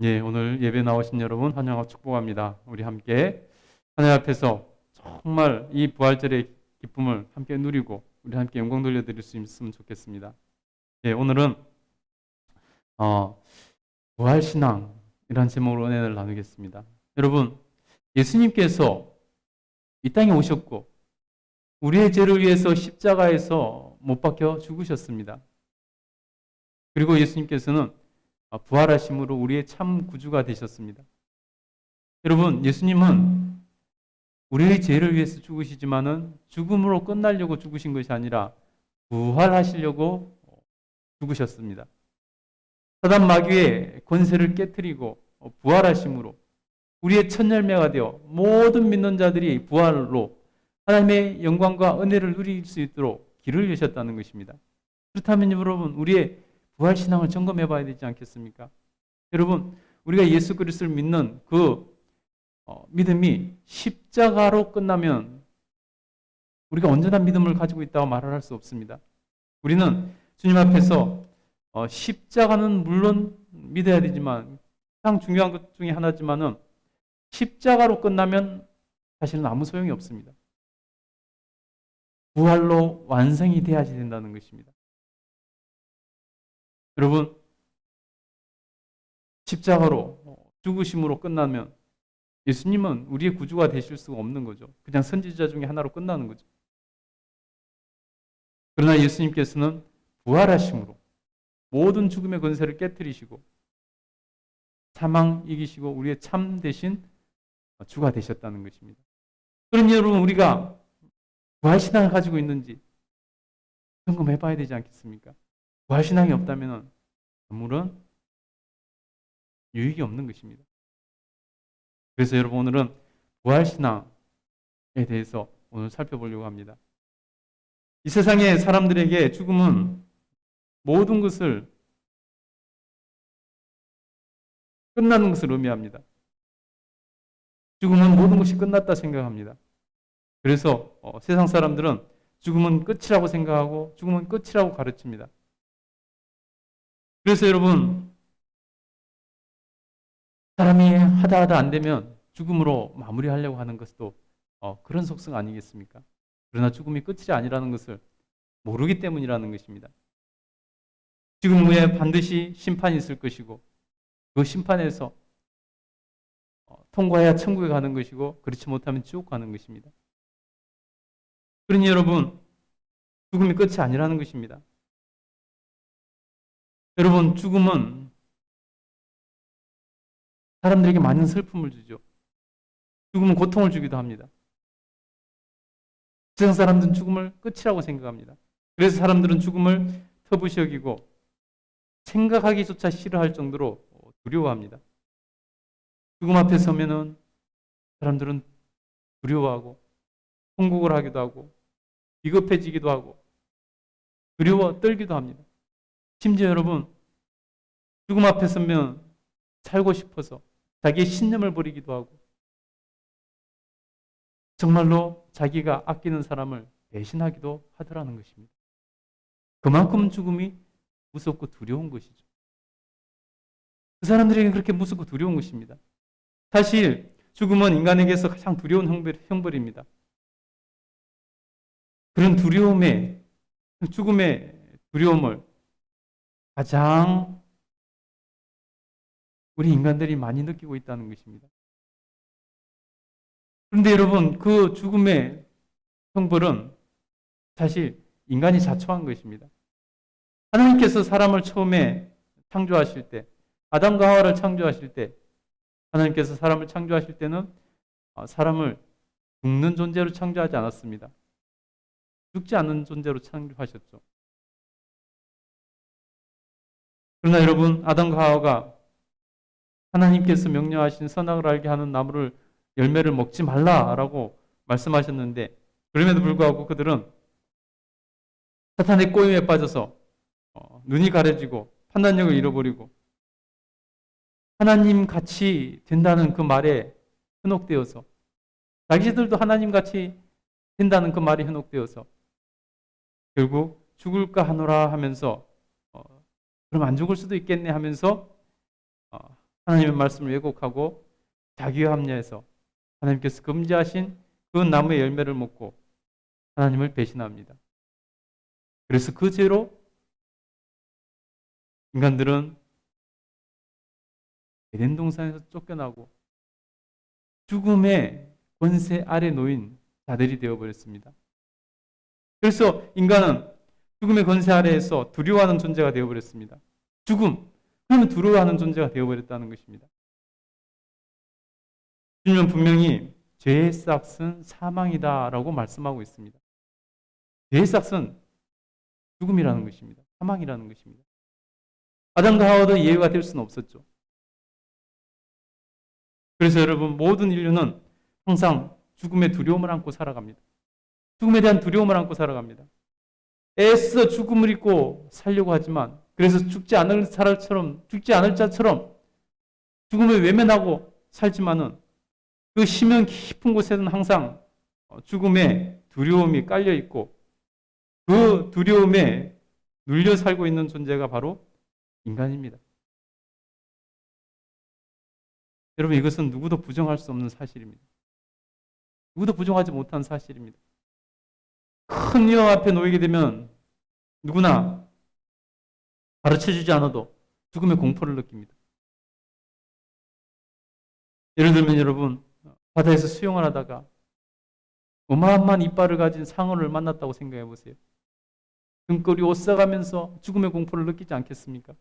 예, 오늘 예배 나오신 여러분 환영하고 축복합니다. 우리 함께 하나님 앞에서 정말 이 부활절의 기쁨을 함께 누리고 우리 함께 영광 돌려드릴 수 있으면 좋겠습니다. 예, 오늘은 부활신앙이라는 제목으로 은혜를 나누겠습니다. 여러분, 예수님께서 이 땅에 오셨고 우리의 죄를 위해서 십자가에서 못 박혀 죽으셨습니다. 그리고 예수님께서는 부활하심으로 우리의 참 구주가 되셨습니다. 여러분, 예수님은 우리의 죄를 위해서 죽으시지만은 죽음으로 끝나려고 죽으신 것이 아니라 부활하시려고 죽으셨습니다. 사단 마귀의 권세를 깨뜨리고 부활하심으로 우리의 첫 열매가 되어 모든 믿는 자들이 부활로 하나님의 영광과 은혜를 누릴 수 있도록 길을 여셨다는 것입니다. 그렇다면 여러분, 우리의 부활신앙을 점검해 봐야 되지 않겠습니까? 여러분, 우리가 예수 그리스도를 믿는 그 믿음이 십자가로 끝나면 우리가 온전한 믿음을 가지고 있다고 말을 할 수 없습니다. 우리는 주님 앞에서 십자가는 물론 믿어야 되지만 가장 중요한 것 중에 하나지만은 십자가로 끝나면 사실은 아무 소용이 없습니다. 부활로 완성이 돼야지 된다는 것입니다. 여러분, 십자가로 죽으심으로 끝나면 예수님은 우리의 구주가 되실 수가 없는 거죠. 그냥 선지자 중에 하나로 끝나는 거죠. 그러나 예수님께서는 부활하심으로 모든 죽음의 권세를 깨뜨리시고 사망 이기시고 우리의 참 대신 주가 되셨다는 것입니다. 그러니 여러분, 우리가 부활신앙을 가지고 있는지 점검해 봐야 되지 않겠습니까? 부활신앙이 없다면 아무런 유익이 없는 것입니다. 그래서 여러분, 오늘은 부활신앙에 대해서 오늘 살펴보려고 합니다. 이 세상의 사람들에게 죽음은 모든 것을 끝나는 것을 의미합니다. 죽음은 모든 것이 끝났다 생각합니다. 그래서 세상 사람들은 죽음은 끝이라고 생각하고 죽음은 끝이라고 가르칩니다. 그래서 여러분, 사람이 하다 안 되면 죽음으로 마무리하려고 하는 것도 그런 속성 아니겠습니까? 그러나 죽음이 끝이 아니라는 것을 모르기 때문이라는 것입니다. 죽음 후에 반드시 심판이 있을 것이고 그 심판에서 통과해야 천국에 가는 것이고 그렇지 못하면 지옥 가는 것입니다. 그러니 여러분, 죽음이 끝이 아니라는 것입니다. 여러분, 죽음은 사람들에게 많은 슬픔을 주죠. 죽음은 고통을 주기도 합니다. 세상 사람들은 죽음을 끝이라고 생각합니다. 그래서 사람들은 죽음을 터부시 여기고 생각하기조차 싫어할 정도로 두려워합니다. 죽음 앞에 서면은 사람들은 두려워하고 통곡을 하기도 하고 비겁해지기도 하고 두려워 떨기도 합니다. 심지어 여러분, 죽음 앞에 서면 살고 싶어서 자기의 신념을 버리기도 하고 정말로 자기가 아끼는 사람을 배신하기도 하더라는 것입니다. 그만큼 죽음이 무섭고 두려운 것이죠. 그 사람들에게 그렇게 무섭고 두려운 것입니다. 사실 죽음은 인간에게서 가장 두려운 형벌입니다. 그런 죽음의 두려움을 가장 우리 인간들이 많이 느끼고 있다는 것입니다. 그런데 여러분, 그 죽음의 형벌은 사실 인간이 자초한 것입니다. 하나님께서 사람을 처음에 창조하실 때, 아담과 하와를 창조하실 때, 하나님께서 사람을 창조하실 때는 사람을 죽는 존재로 창조하지 않았습니다. 죽지 않는 존재로 창조하셨죠. 그러나 여러분, 아담과 하와가 하나님께서 명령하신 선악을 알게 하는 나무를 열매를 먹지 말라라고 말씀하셨는데 그럼에도 불구하고 그들은 사탄의 꼬임에 빠져서 눈이 가려지고 판단력을 잃어버리고 하나님 같이 된다는 그 말에 현혹되어서 자기들도 하나님 같이 된다는 그 말에 현혹되어서 결국 죽을까 하노라 하면서 그럼 안 죽을 수도 있겠네 하면서 하나님의 말씀을 왜곡하고 자기와 합리화해서 하나님께서 금지하신 그 나무의 열매를 먹고 하나님을 배신합니다. 그래서 그 죄로 인간들은 에덴 동산에서 쫓겨나고 죽음의 권세 아래 놓인 자들이 되어버렸습니다. 그래서 인간은 죽음의 권세 아래에서 두려워하는 존재가 되어버렸습니다. 죽음, 그러면 두려워하는 존재가 되어버렸다는 것입니다. 주님은 분명히 죄의 싹은 사망이다라고 말씀하고 있습니다. 죄의 싹은 죽음이라는 것입니다. 사망이라는 것입니다. 아담과 하와도 예외가 될 수는 없었죠. 그래서 여러분, 모든 인류는 항상 죽음의 두려움을 안고 살아갑니다. 죽음에 대한 두려움을 안고 살아갑니다. 애써 죽음을 잊고 살려고 하지만, 그래서 죽지 않을 자처럼 죽음을 외면하고 살지만은 그 심연 깊은 곳에는 항상 죽음의 두려움이 깔려 있고 그 두려움에 눌려 살고 있는 존재가 바로 인간입니다. 여러분, 이것은 누구도 부정할 수 없는 사실입니다. 누구도 부정하지 못한 사실입니다. 큰 위험 앞에 놓이게 되면 누구나 가르쳐주지 않아도 죽음의 공포를 느낍니다. 예를 들면 여러분, 바다에서 수영을 하다가 어마어마한 이빨을 가진 상어를 만났다고 생각해 보세요. 등골이 오싹하면서 죽음의 공포를 느끼지 않겠습니까?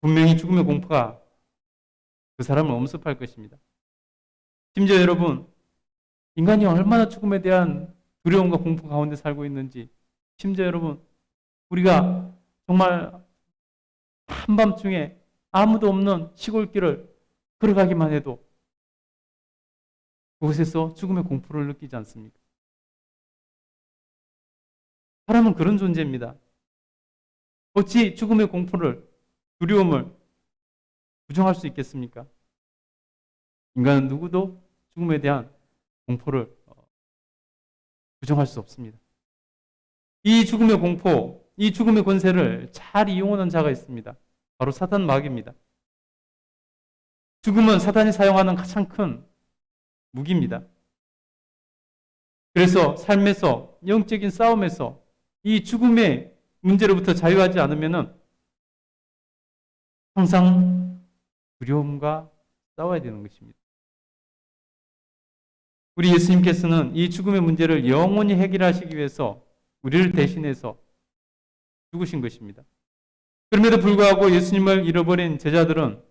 분명히 죽음의 공포가 그 사람을 엄습할 것입니다. 심지어 여러분, 인간이 얼마나 죽음에 대한 두려움과 공포 가운데 살고 있는지, 심지어 여러분, 우리가 정말 한밤중에 아무도 없는 시골길을 걸어가기만 해도 그곳에서 죽음의 공포를 느끼지 않습니까? 사람은 그런 존재입니다. 어찌 죽음의 공포를, 두려움을 부정할 수 있겠습니까? 인간은 누구도 죽음에 대한 공포를 부정할 수 없습니다. 이 죽음의 공포, 이 죽음의 권세를 잘 이용하는 자가 있습니다. 바로 사탄 마귀입니다. 죽음은 사탄이 사용하는 가장 큰 무기입니다. 그래서 삶에서, 영적인 싸움에서 이 죽음의 문제로부터 자유하지 않으면 항상 두려움과 싸워야 되는 것입니다. 우리 예수님께서는 이 죽음의 문제를 영원히 해결하시기 위해서 우리를 대신해서 죽으신 것입니다. 그럼에도 불구하고 예수님을 잃어버린 제자들은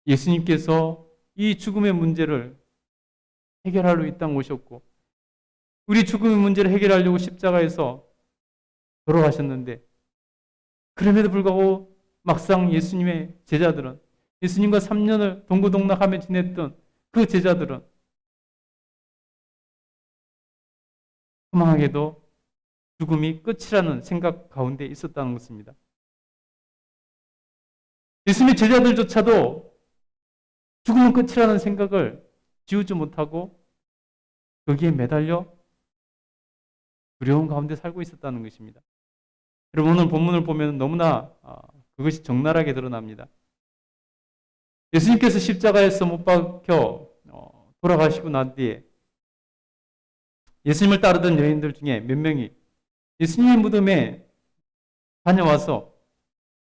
예수님께서 이 죽음의 문제를 해결하러 이 땅 오셨고 우리 죽음의 문제를 해결하려고 십자가에서 돌아가셨는데, 그럼에도 불구하고 막상 예수님의 제자들은, 예수님과 3년을 동고동락하며 지냈던 그 제자들은 허망하게도 죽음이 끝이라는 생각 가운데 있었다는 것입니다. 예수님의 제자들조차도 죽음은 끝이라는 생각을 지우지 못하고 거기에 매달려 두려움 가운데 살고 있었다는 것입니다. 여러분, 오늘 본문을 보면 너무나 그것이 적나라하게 드러납니다. 예수님께서 십자가에서 못 박혀 돌아가시고 난 뒤에 예수님을 따르던 여인들 중에 몇 명이 예수님의 무덤에 다녀와서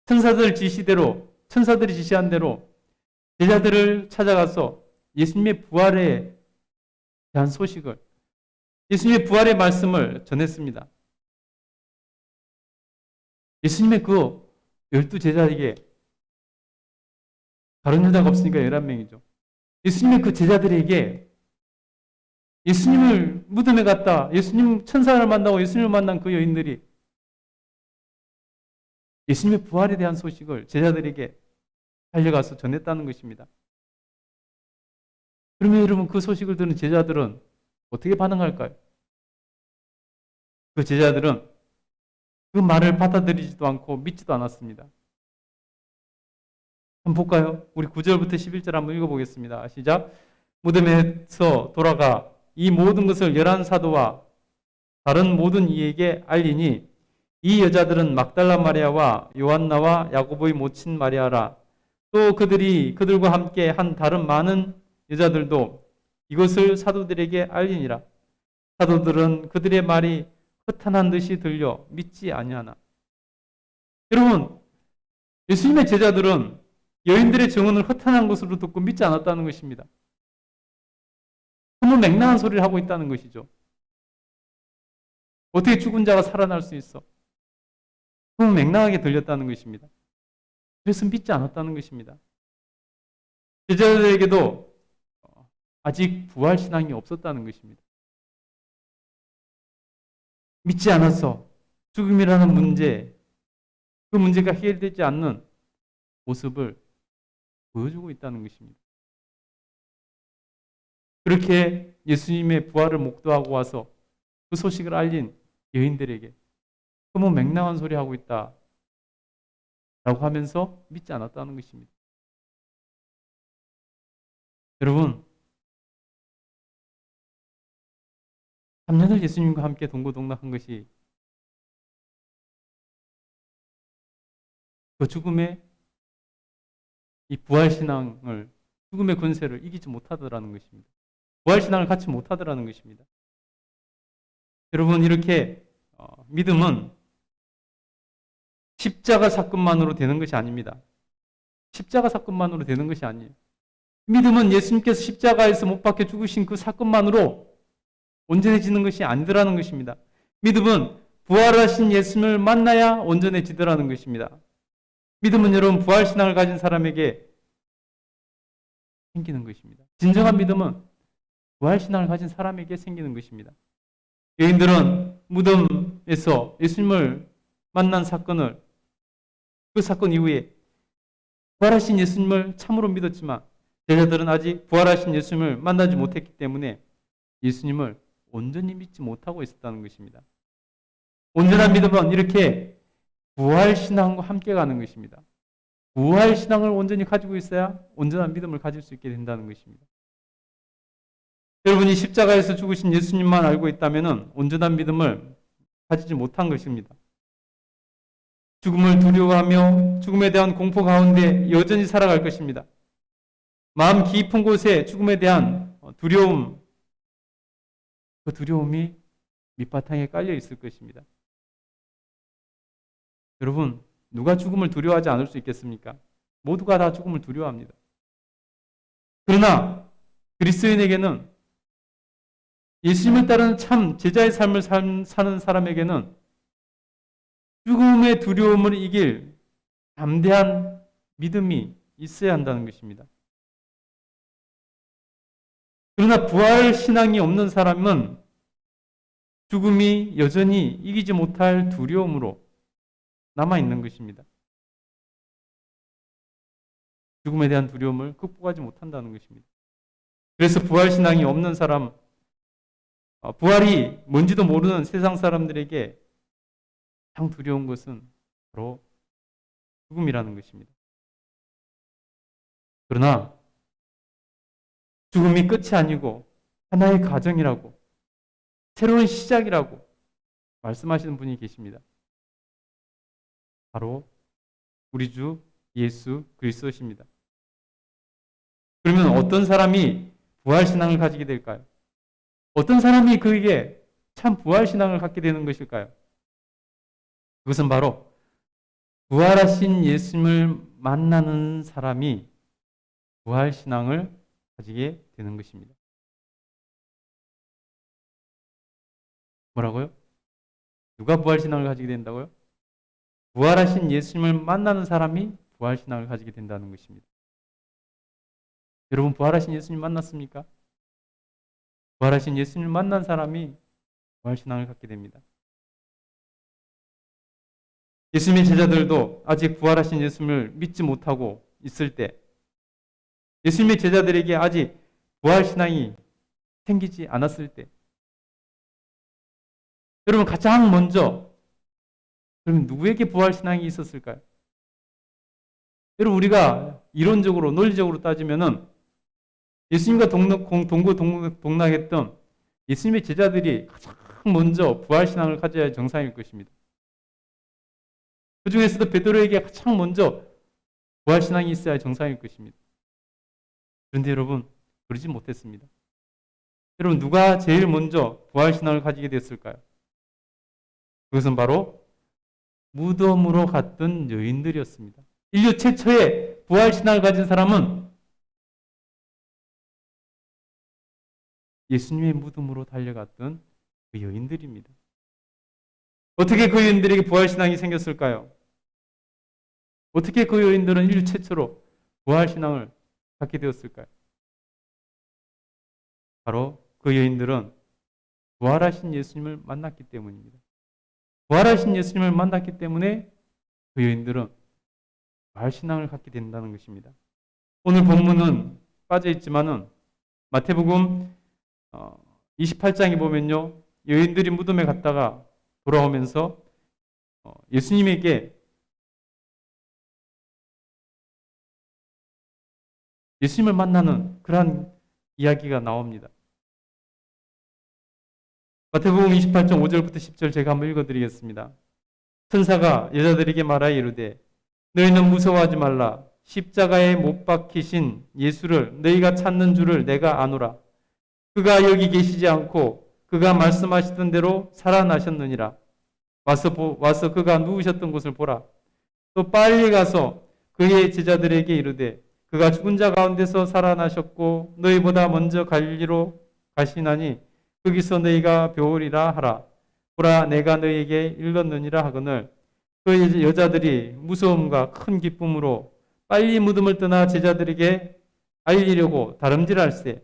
천사들이 지시한 대로 제자들을 찾아가서 예수님의 부활에 대한 소식을, 예수님의 부활의 말씀을 전했습니다. 예수님의 그 12제자에게, 다른 여자가 없으니까 11명이죠. 예수님의 그 제자들에게 예수님을 무덤에 갔다, 예수님 천사를 만나고 예수님을 만난 그 여인들이 예수님의 부활에 대한 소식을 제자들에게 달려가서 전했다는 것입니다. 그러면 여러분, 그 소식을 들은 제자들은 어떻게 반응할까요? 그 제자들은 그 말을 받아들이지도 않고 믿지도 않았습니다. 한번 볼까요? 우리 9절부터 11절 한번 읽어보겠습니다. 시작. 무덤에서 돌아가 이 모든 것을 11 사도와 다른 모든 이에게 알리니 이 여자들은 막달라 마리아와 요한나와 야고보의 모친 마리아라. 또 그들과 함께 한 다른 많은 여자들도 이것을 사도들에게 알리니라. 사도들은 그들의 말이 허탄한 듯이 들려 믿지 아니하나. 여러분, 예수님의 제자들은 여인들의 증언을 허탄한 것으로 듣고 믿지 않았다는 것입니다. 너무 맹랑한 소리를 하고 있다는 것이죠. 어떻게 죽은 자가 살아날 수 있어? 너무 맹랑하게 들렸다는 것입니다. 그래서 믿지 않았다는 것입니다. 제자들에게도 아직 부활신앙이 없었다는 것입니다. 믿지 않아서 죽음이라는 문제, 그 문제가 해결되지 않는 모습을 보여주고 있다는 것입니다. 그렇게 예수님의 부활을 목도하고 와서 그 소식을 알린 여인들에게 너무 맹랑한 소리 하고 있다 라고 하면서 믿지 않았다는 것입니다. 여러분, 3년을 예수님과 함께 동고동락한 것이 그 죽음의 이 부활신앙을, 죽음의 권세를 이기지 못하더라는 것입니다. 부활신앙을 갖지 못하더라는 것입니다. 여러분, 이렇게 믿음은 십자가 사건만으로 되는 것이 아닙니다. 십자가 사건만으로 되는 것이 아니에요. 믿음은 예수님께서 십자가에서 못 박혀 죽으신 그 사건만으로 온전해지는 것이 아니더라는 것입니다. 믿음은 부활하신 예수님을 만나야 온전해지더라는 것입니다. 믿음은 여러분 부활신앙을 가진 사람에게 생기는 것입니다. 진정한 믿음은 부활신앙을 가진 사람에게 생기는 것입니다. 여인들은 무덤에서 예수님을 만난 사건을, 그 사건 이후에 부활하신 예수님을 참으로 믿었지만 제자들은 아직 부활하신 예수님을 만나지 못했기 때문에 예수님을 온전히 믿지 못하고 있었다는 것입니다. 온전한 믿음은 이렇게 부활신앙과 함께 가는 것입니다. 부활신앙을 온전히 가지고 있어야 온전한 믿음을 가질 수 있게 된다는 것입니다. 여러분이 십자가에서 죽으신 예수님만 알고 있다면 온전한 믿음을 가지지 못한 것입니다. 죽음을 두려워하며 죽음에 대한 공포 가운데 여전히 살아갈 것입니다. 마음 깊은 곳에 죽음에 대한 두려움, 그 두려움이 밑바탕에 깔려 있을 것입니다. 여러분, 누가 죽음을 두려워하지 않을 수 있겠습니까? 모두가 다 죽음을 두려워합니다. 그러나 그리스도인에게는, 예수님을 따르는 참 제자의 삶을 사는 사람에게는 죽음의 두려움을 이길 담대한 믿음이 있어야 한다는 것입니다. 그러나 부활 신앙이 없는 사람은 죽음이 여전히 이기지 못할 두려움으로 남아있는 것입니다. 죽음에 대한 두려움을 극복하지 못한다는 것입니다. 그래서 부활 신앙이 없는 사람, 부활이 뭔지도 모르는 세상 사람들에게 가장 두려운 것은 바로 죽음이라는 것입니다. 그러나 죽음이 끝이 아니고 하나의 과정이라고, 새로운 시작이라고 말씀하시는 분이 계십니다. 바로 우리 주 예수 그리스도십니다. 그러면 어떤 사람이 부활신앙을 가지게 될까요? 어떤 사람이 그에게 참 부활신앙을 갖게 되는 것일까요? 그것은 바로 부활하신 예수님을 만나는 사람이 부활신앙을 가지게 되는 것입니다. 뭐라고요? 누가 부활신앙을 가지게 된다고요? 부활하신 예수님을 만나는 사람이 부활신앙을 가지게 된다는 것입니다. 여러분, 부활하신 예수님 만났습니까? 부활하신 예수님을 만난 사람이 부활신앙을 갖게 됩니다. 예수님의 제자들도 아직 부활하신 예수님을 믿지 못하고 있을 때, 예수님의 제자들에게 아직 부활신앙이 생기지 않았을 때, 여러분 가장 먼저 그러면 누구에게 부활신앙이 있었을까요? 여러분, 우리가 이론적으로 논리적으로 따지면은 예수님과 동고동락했던 예수님의 제자들이 가장 먼저 부활신앙을 가져야 할 정상일 것입니다. 그 중에서도 베드로에게 가장 먼저 부활신앙이 있어야 정상일 것입니다. 그런데 여러분, 그러지 못했습니다. 여러분, 누가 제일 먼저 부활신앙을 가지게 됐을까요? 그것은 바로 무덤으로 갔던 여인들이었습니다. 인류 최초의 부활신앙을 가진 사람은 예수님의 무덤으로 달려갔던 그 여인들입니다. 어떻게 그 여인들에게 부활신앙이 생겼을까요? 어떻게 그 여인들은 인류 최초로 부활신앙을 갖게 되었을까요? 바로 그 여인들은 부활하신 예수님을 만났기 때문입니다. 부활하신 예수님을 만났기 때문에 그 여인들은 부활신앙을 갖게 된다는 것입니다. 오늘 본문은 빠져있지만은 마태복음 28장에 보면요, 여인들이 무덤에 갔다가 돌아오면서 예수님에게 예수님을 만나는 그러한 이야기가 나옵니다. 마태복음 28장 5절부터 10절 제가 한번 읽어드리겠습니다. 천사가 여자들에게 말하여 이르되 너희는 무서워하지 말라. 십자가에 못 박히신 예수를 너희가 찾는 줄을 내가 아노라. 그가 여기 계시지 않고 그가 말씀하시던 대로 살아나셨느니라. 와서 그가 누우셨던 곳을 보라. 또 빨리 가서 그의 제자들에게 이르되 그가 죽은 자 가운데서 살아나셨고 너희보다 먼저 갈릴리로 가시나니 거기서 너희가 배우리라 하라. 보라, 내가 너희에게 일렀느니라 하거늘 그 여자들이 무서움과 큰 기쁨으로 빨리 무덤을 떠나 제자들에게 알리려고 다름질할세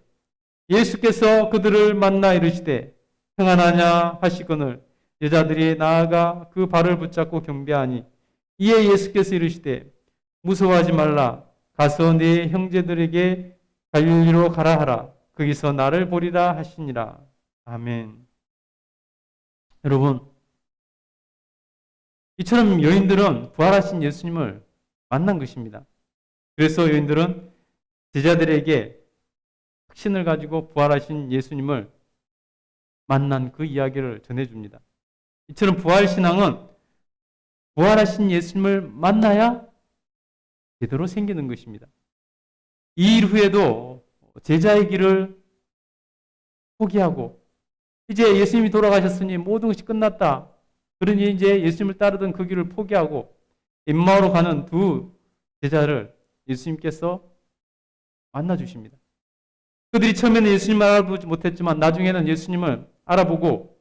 예수께서 그들을 만나 이르시되 평안하냐 하시거늘 여자들이 나아가 그 발을 붙잡고 경배하니 이에 예수께서 이르시되 무서워하지 말라. 가서 네 형제들에게 갈릴리로 가라 하라. 거기서 나를 보리라 하시니라. 아멘. 여러분, 이처럼 여인들은 부활하신 예수님을 만난 것입니다. 그래서 여인들은 제자들에게 확신을 가지고 부활하신 예수님을 만난 그 이야기를 전해줍니다. 이처럼 부활신앙은 부활하신 예수님을 만나야 제대로 생기는 것입니다. 이 일 후에도 제자의 길을 포기하고 이제 예수님이 돌아가셨으니 모든 것이 끝났다. 그러니 이제 예수님을 따르던 그 길을 포기하고 엠마오로 가는 두 제자를 예수님께서 만나주십니다. 그들이 처음에는 예수님을 알아보지 못했지만 나중에는 예수님을 알아보고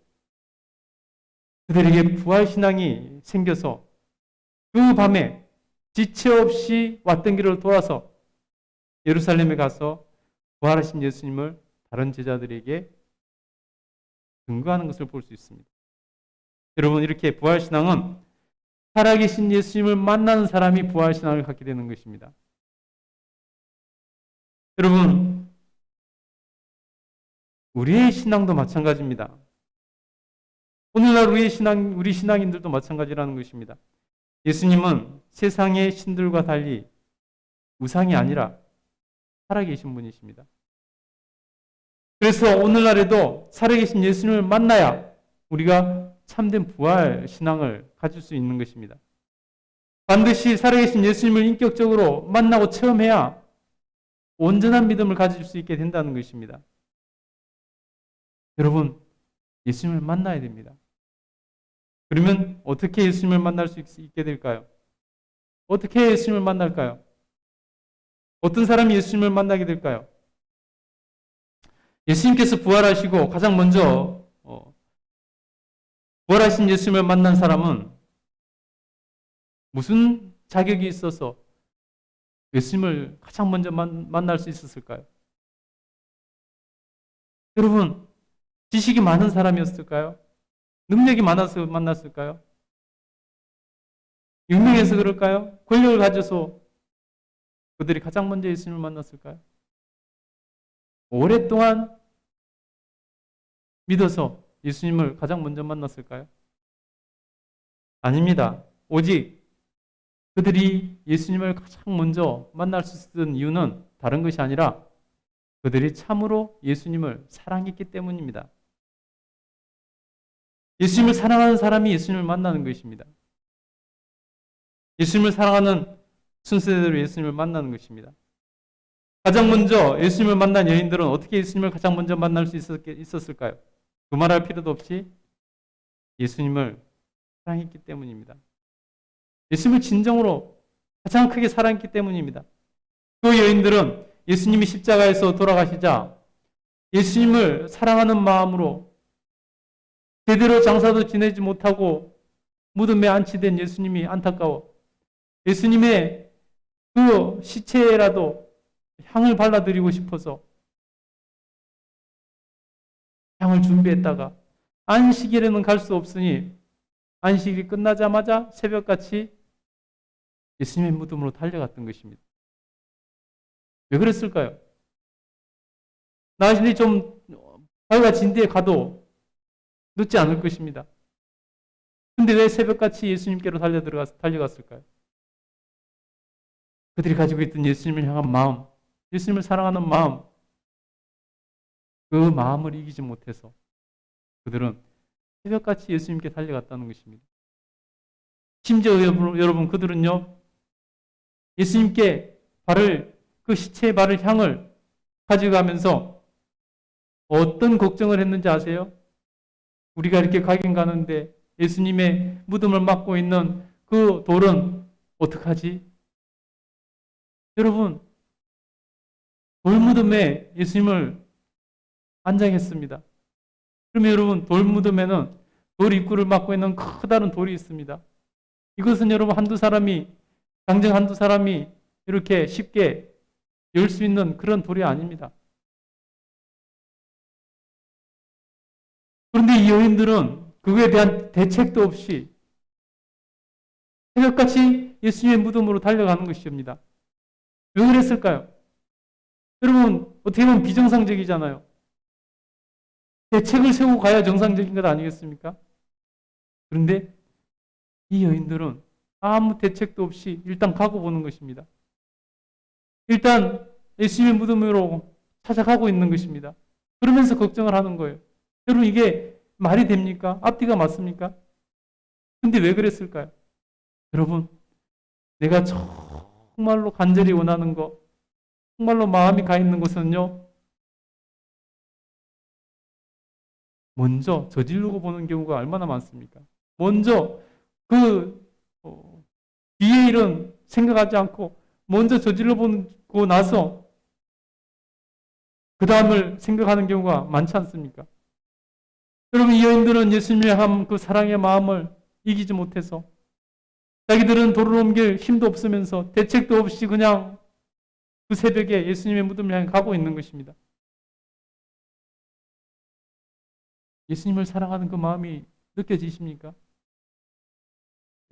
그들에게 부활신앙이 생겨서 그 밤에 지체 없이 왔던 길을 돌아서 예루살렘에 가서 부활하신 예수님을 다른 제자들에게 증거하는 것을 볼 수 있습니다. 여러분, 이렇게 부활신앙은 살아계신 예수님을 만나는 사람이 부활신앙을 갖게 되는 것입니다. 여러분, 우리의 신앙도 마찬가지입니다. 오늘날 우리 신앙인들도 마찬가지라는 것입니다. 예수님은 세상의 신들과 달리 우상이 아니라 살아계신 분이십니다. 그래서 오늘날에도 살아계신 예수님을 만나야 우리가 참된 부활 신앙을 가질 수 있는 것입니다. 반드시 살아계신 예수님을 인격적으로 만나고 체험해야 온전한 믿음을 가질 수 있게 된다는 것입니다. 여러분, 예수님을 만나야 됩니다. 그러면 어떻게 예수님을 만날 수 있게 될까요? 어떻게 예수님을 만날까요? 어떤 사람이 예수님을 만나게 될까요? 예수님께서 부활하시고 가장 먼저 부활하신 예수님을 만난 사람은 무슨 자격이 있어서 예수님을 가장 먼저 만날 수 있었을까요? 여러분, 지식이 많은 사람이었을까요? 능력이 많아서 만났을까요? 유명해서 그럴까요? 권력을 가져서 그들이 가장 먼저 예수님을 만났을까요? 오랫동안 믿어서 예수님을 가장 먼저 만났을까요? 아닙니다. 오직 그들이 예수님을 가장 먼저 만날 수 있었던 이유는 다른 것이 아니라 그들이 참으로 예수님을 사랑했기 때문입니다. 예수님을 사랑하는 사람이 예수님을 만나는 것입니다. 예수님을 사랑하는 순서대로 예수님을 만나는 것입니다. 가장 먼저 예수님을 만난 여인들은 어떻게 예수님을 가장 먼저 만날 수 있었을까요? 두말할 필요도 없이 예수님을 사랑했기 때문입니다. 예수님을 진정으로 가장 크게 사랑했기 때문입니다. 그 여인들은 예수님이 십자가에서 돌아가시자 예수님을 사랑하는 마음으로 제대로 장사도 지내지 못하고 무덤에 안치된 예수님이 안타까워 예수님의 그 시체라도 향을 발라드리고 싶어서 향을 준비했다가 안식일에는 갈 수 없으니 안식일이 끝나자마자 새벽같이 예수님의 무덤으로 달려갔던 것입니다. 왜 그랬을까요? 나중에 좀 밝아진 뒤에 가도 늦지 않을 것입니다. 근데 왜 새벽같이 예수님께로 달려갔을까요? 그들이 가지고 있던 예수님을 향한 마음, 예수님을 사랑하는 마음, 그 마음을 이기지 못해서 그들은 새벽같이 예수님께 달려갔다는 것입니다. 심지어 여러분 그들은요 예수님께 그 시체의 발을 향을 가져가면서 어떤 걱정을 했는지 아세요? 우리가 이렇게 가긴 가는데 예수님의 무덤을 막고 있는 그 돌은 어떡하지? 여러분 돌무덤에 예수님을 안장했습니다. 그러면 여러분 돌무덤에는 돌 입구를 막고 있는 커다란 돌이 있습니다. 이것은 여러분 당장 한두 사람이 이렇게 쉽게 열 수 있는 그런 돌이 아닙니다. 그런데 이 여인들은 그거에 대한 대책도 없이 새벽같이 예수님의 무덤으로 달려가는 것입니다. 왜 그랬을까요? 여러분 어떻게 보면 비정상적이잖아요. 대책을 세우고 가야 정상적인 것 아니겠습니까? 그런데 이 여인들은 아무 대책도 없이 일단 가고 보는 것입니다. 일단 예수님의 무덤으로 찾아가고 있는 것입니다. 그러면서 걱정을 하는 거예요. 여러분 이게 말이 됩니까? 앞뒤가 맞습니까? 근데 왜 그랬을까요? 여러분 내가 정말로 간절히 원하는 거, 정말로 마음이 가 있는 것은요 먼저 저지르고 보는 경우가 얼마나 많습니까? 먼저 뒤에 일은 생각하지 않고 먼저 저질러 보고 나서 그 다음을 생각하는 경우가 많지 않습니까? 여러분 이 여인들은 예수님의 그 사랑의 마음을 이기지 못해서 자기들은 돌을 옮길 힘도 없으면서 대책도 없이 그냥 그 새벽에 예수님의 무덤을 향해 가고 있는 것입니다. 예수님을 사랑하는 그 마음이 느껴지십니까?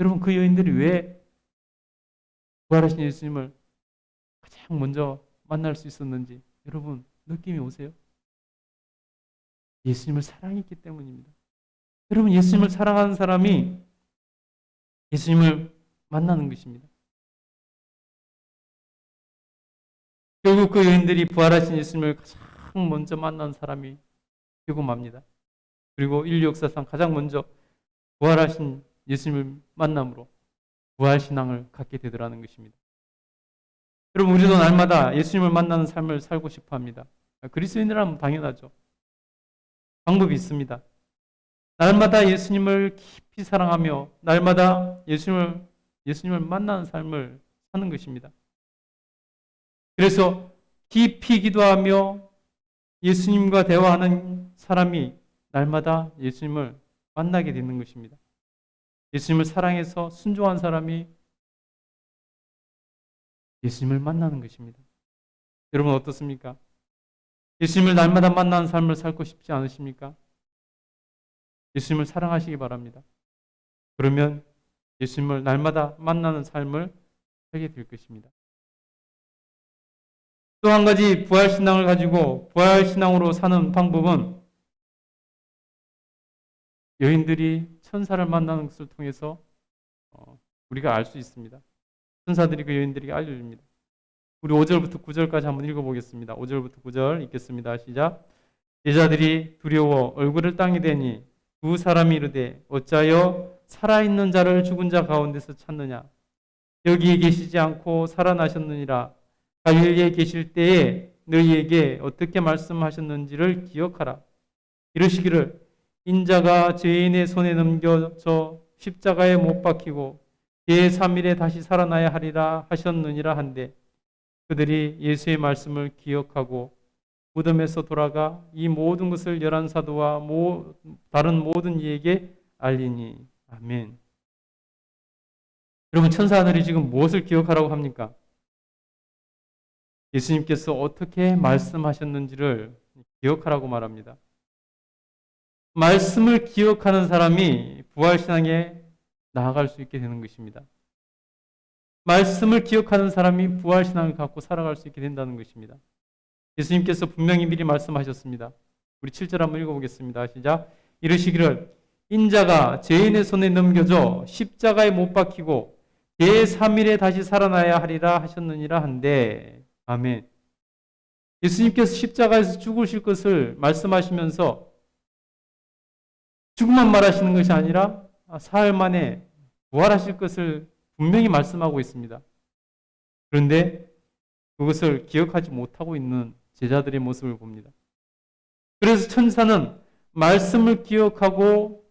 여러분 그 여인들이 왜 부활하신 예수님을 가장 먼저 만날 수 있었는지 여러분 느낌이 오세요? 예수님을 사랑했기 때문입니다. 여러분 예수님을 사랑하는 사람이 예수님을 만나는 것입니다. 결국 그 여인들이 부활하신 예수님을 가장 먼저 만난 사람이 되고 맙니다. 그리고 인류 역사상 가장 먼저 부활하신 예수님을 만남으로 부활신앙을 갖게 되더라는 것입니다. 여러분 우리도 날마다 예수님을 만나는 삶을 살고 싶어 합니다. 그리스도인이라면 당연하죠. 방법이 있습니다. 날마다 예수님을 깊이 사랑하며 날마다 예수님을 만나는 삶을 사는 것입니다. 그래서 깊이 기도하며 예수님과 대화하는 사람이 날마다 예수님을 만나게 되는 것입니다. 예수님을 사랑해서 순종한 사람이 예수님을 만나는 것입니다. 여러분 어떻습니까? 예수님을 날마다 만나는 삶을 살고 싶지 않으십니까? 예수님을 사랑하시기 바랍니다. 그러면 예수님을 날마다 만나는 삶을 살게 될 것입니다. 또 한 가지 부활신앙을 가지고 부활신앙으로 사는 방법은 여인들이 천사를 만나는 것을 통해서 우리가 알 수 있습니다. 천사들이 그 여인들에게 알려줍니다. 우리 5절부터 9절까지 한번 읽어보겠습니다. 5절부터 9절 읽겠습니다. 시작. 제자들이 두려워 얼굴을 땅에 대니 두 사람이 이르되 어찌하여 살아있는 자를 죽은 자 가운데서 찾느냐. 여기에 계시지 않고 살아나셨느니라. 갈릴리에 계실 때에 너희에게 어떻게 말씀하셨는지를 기억하라. 이르시기를 인자가 죄인의 손에 넘겨져 십자가에 못 박히고 제3일에 다시 살아나야 하리라 하셨느니라 한데 그들이 예수의 말씀을 기억하고 무덤에서 돌아가 이 모든 것을 열한 사도와 다른 모든 이에게 알리니. 아멘. 여러분, 천사들이 지금 무엇을 기억하라고 합니까? 예수님께서 어떻게 말씀하셨는지를 기억하라고 말합니다. 말씀을 기억하는 사람이 부활신앙에 나아갈 수 있게 되는 것입니다. 말씀을 기억하는 사람이 부활신앙을 갖고 살아갈 수 있게 된다는 것입니다. 예수님께서 분명히 미리 말씀하셨습니다. 우리 7절 한번 읽어보겠습니다. 시작. 이르시기를 인자가 죄인의 손에 넘겨져 십자가에 못 박히고 제3일에 다시 살아나야 하리라 하셨느니라 한데. 아멘. 예수님께서 십자가에서 죽으실 것을 말씀하시면서 죽음만 말하시는 것이 아니라 사흘 만에 부활하실 것을 분명히 말씀하고 있습니다. 그런데 그것을 기억하지 못하고 있는 제자들의 모습을 봅니다. 그래서 천사는 말씀을 기억하고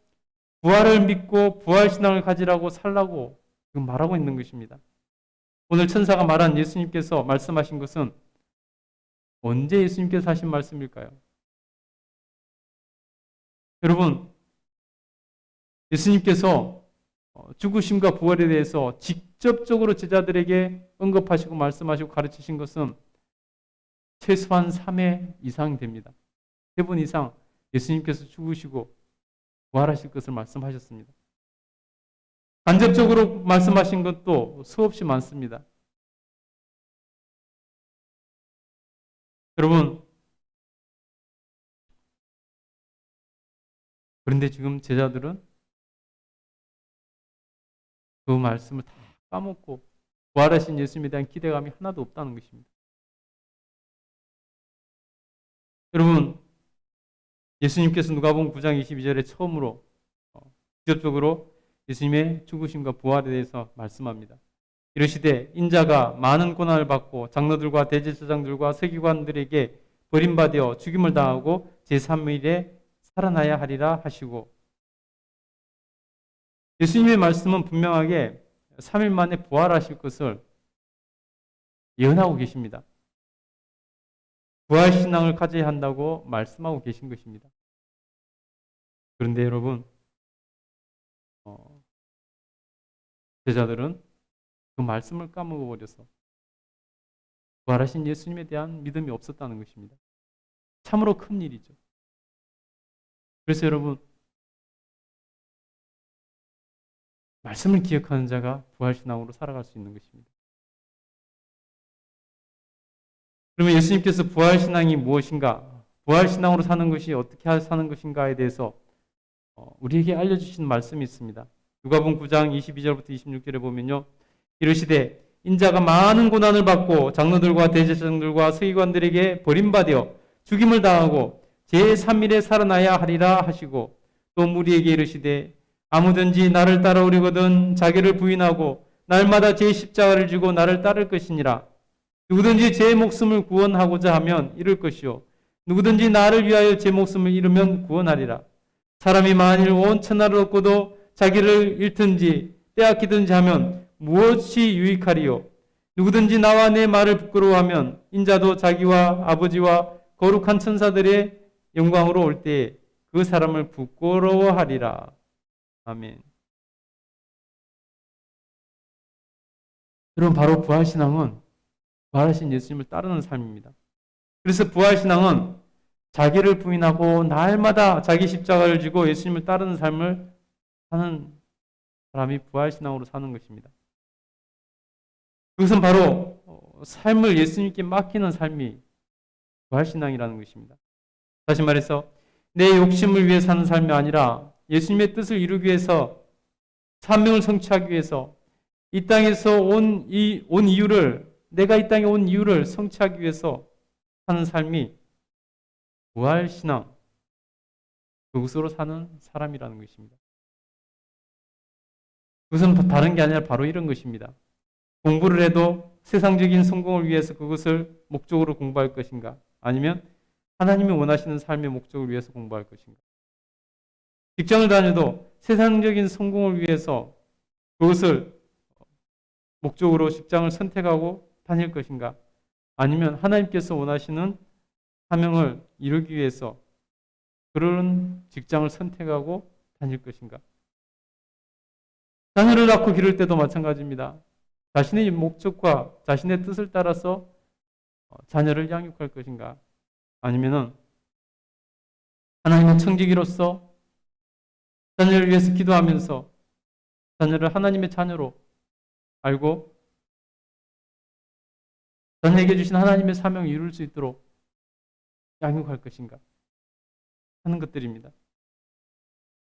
부활을 믿고 부활신앙을 가지라고 살라고 지금 말하고 있는 것입니다. 오늘 천사가 말한 예수님께서 말씀하신 것은 언제 예수님께서 하신 말씀일까요? 여러분, 예수님께서 죽으심과 부활에 대해서 직접적으로 제자들에게 언급하시고 말씀하시고 가르치신 것은 최소한 3회 이상 됩니다. 3번 이상 예수님께서 죽으시고 부활하실 것을 말씀하셨습니다. 간접적으로 말씀하신 것도 수없이 많습니다. 여러분, 그런데 지금 제자들은 그 말씀을 다 까먹고 부활하신 예수님에 대한 기대감이 하나도 없다는 것입니다. 여러분, 예수님께서 누가복음 9장 22절에 처음으로 직접적으로 예수님의 죽으심과 부활에 대해서 말씀합니다. 이르시되 인자가 많은 고난을 받고 장로들과 대제사장들과 서기관들에게 버림받아 죽임을 당하고 제3일에 살아나야 하리라 하시고, 예수님의 말씀은 분명하게 3일 만에 부활하실 것을 예언하고 계십니다. 부활신앙을 가져야 한다고 말씀하고 계신 것입니다. 그런데 여러분, 제자들은 그 말씀을 까먹어버려서 부활하신 예수님에 대한 믿음이 없었다는 것입니다. 참으로 큰 일이죠. 그래서 여러분, 말씀을 기억하는 자가 부활신앙으로 살아갈 수 있는 것입니다. 그러면 예수님께서 부활신앙이 무엇인가, 부활신앙으로 사는 것이 어떻게 사는 것인가에 대해서 우리에게 알려주신 말씀이 있습니다. 누가복음 9장 22절부터 26절에 보면요, 이르시되 인자가 많은 고난을 받고 장로들과 대제사장들과 서기관들에게 버림받아 죽임을 당하고 제3일에 살아나야 하리라 하시고, 또 무리에게 이르시되 아무든지 나를 따라오려거든 자기를 부인하고 날마다 제 십자가를 지고 나를 따를 것이니라. 누구든지 제 목숨을 구원하고자 하면 잃을 것이요 누구든지 나를 위하여 제 목숨을 잃으면 구원하리라. 사람이 만일 온 천하를 얻고도 자기를 잃든지 빼앗기든지 하면 무엇이 유익하리요? 누구든지 나와 내 말을 부끄러워하면 인자도 자기와 아버지와 거룩한 천사들의 영광으로 올 때에 그 사람을 부끄러워하리라. 아멘. 여러분, 바로 부활신앙은 부활하신 예수님을 따르는 삶입니다. 그래서 부활신앙은 자기를 부인하고 날마다 자기 십자가를 지고 예수님을 따르는 삶을 사는 사람이 부활신앙으로 사는 것입니다. 그것은 바로 삶을 예수님께 맡기는 삶이 부활신앙이라는 것입니다. 다시 말해서 내 욕심을 위해 사는 삶이 아니라 예수님의 뜻을 이루기 위해서, 사명을 성취하기 위해서 이 땅에서 온 이유를, 내가 이 땅에 온 이유를 성취하기 위해서 사는 삶이 부활신앙, 그것으로 사는 사람이라는 것입니다. 그것은 다른 게 아니라 바로 이런 것입니다. 공부를 해도 세상적인 성공을 위해서 그것을 목적으로 공부할 것인가? 아니면 하나님이 원하시는 삶의 목적을 위해서 공부할 것인가? 직장을 다녀도 세상적인 성공을 위해서 그것을 목적으로 직장을 선택하고 다닐 것인가? 아니면 하나님께서 원하시는 사명을 이루기 위해서 그런 직장을 선택하고 다닐 것인가? 자녀를 낳고 기를 때도 마찬가지입니다. 자신의 목적과 자신의 뜻을 따라서 자녀를 양육할 것인가? 아니면은 하나님의 청지기로서 자녀를 위해서 기도하면서 자녀를 하나님의 자녀로 알고 자녀에게 주신 하나님의 사명을 이룰 수 있도록 양육할 것인가 하는 것들입니다.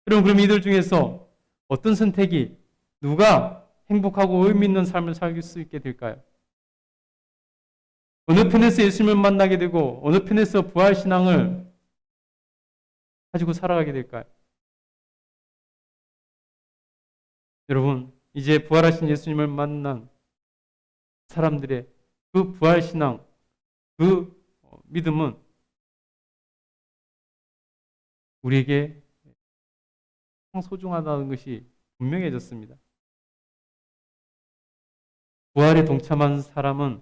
여러분, 그럼 이들 중에서 어떤 선택이 누가 행복하고 의미 있는 삶을 살 수 있게 될까요? 어느 편에서 예수님을 만나게 되고 어느 편에서 부활신앙을 가지고 살아가게 될까요? 여러분, 이제 부활하신 예수님을 만난 사람들의 그 부활신앙, 그 믿음은 우리에게 소중하다는 것이 분명해졌습니다. 부활에 동참한 사람은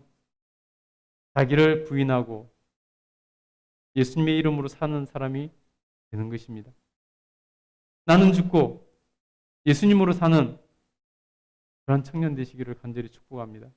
자기를 부인하고 예수님의 이름으로 사는 사람이 되는 것입니다. 나는 죽고 예수님으로 사는 그런 청년 되시기를 간절히 축복합니다.